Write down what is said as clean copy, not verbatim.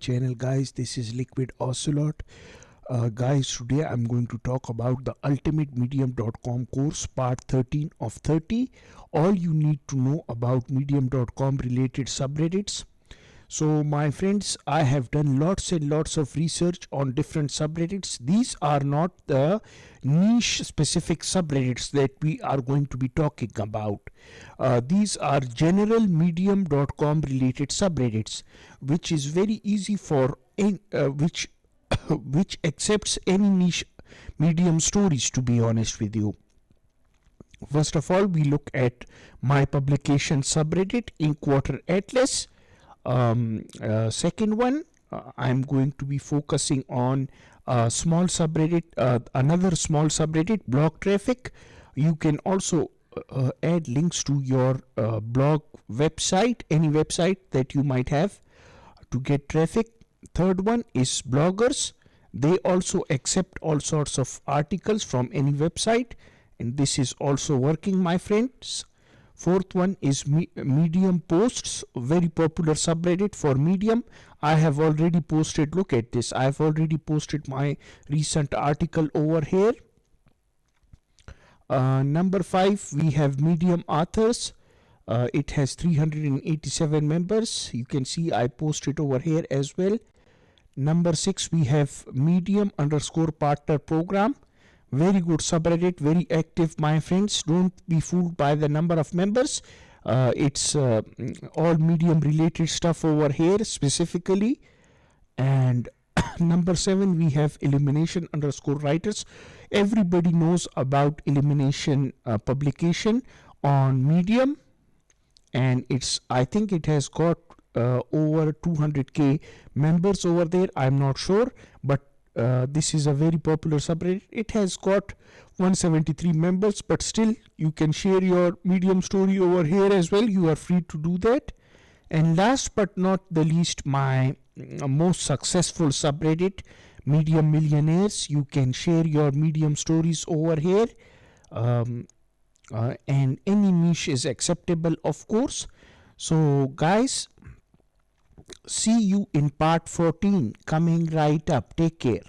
channel, guys. This is LiquidOcelot. Guys, today I'm going to talk about the ultimatemedium.com course part 13 of 30. All you need to know about medium.com related subreddits. So my friends, I have done lots and lots of research on different subreddits. These are not the niche specific subreddits that we are going to be talking about. These are general medium.com related subreddits, which is very easy for which which accepts any niche medium stories, to be honest with you. First of all, we look at my publication subreddit Inkwater Atlas. Second one, I'm going to be focusing on small subreddit, another small subreddit, blog traffic. You can also add links to your blog website, any website that you might have, to get traffic. Third one is bloggers. They also accept all sorts of articles from any website, and this is also working, my friends. Fourth one is Medium posts, very popular subreddit for Medium. I have already posted, look at this, I have already posted my recent article over here. Number 5, we have Medium authors. It has 387 members. You can see I posted over here as well. Number 6, we have Medium_partner program. Very good subreddit, very active, my friends. Don't be fooled by the number of members. It's all Medium related stuff over here specifically. And number 7, we have Elimination_writers. Everybody knows about Elimination publication on Medium, and I think it has got over 200k members over there. I'm not sure, but this is a very popular subreddit. It has got 173 members, but still you can share your Medium story over here as well. You are free to do that. And last but not the least, my most successful subreddit, Medium Millionaires. You can share your Medium stories over here, and any niche is acceptable, of course. So guys, see you in part 14 coming right up. Take care.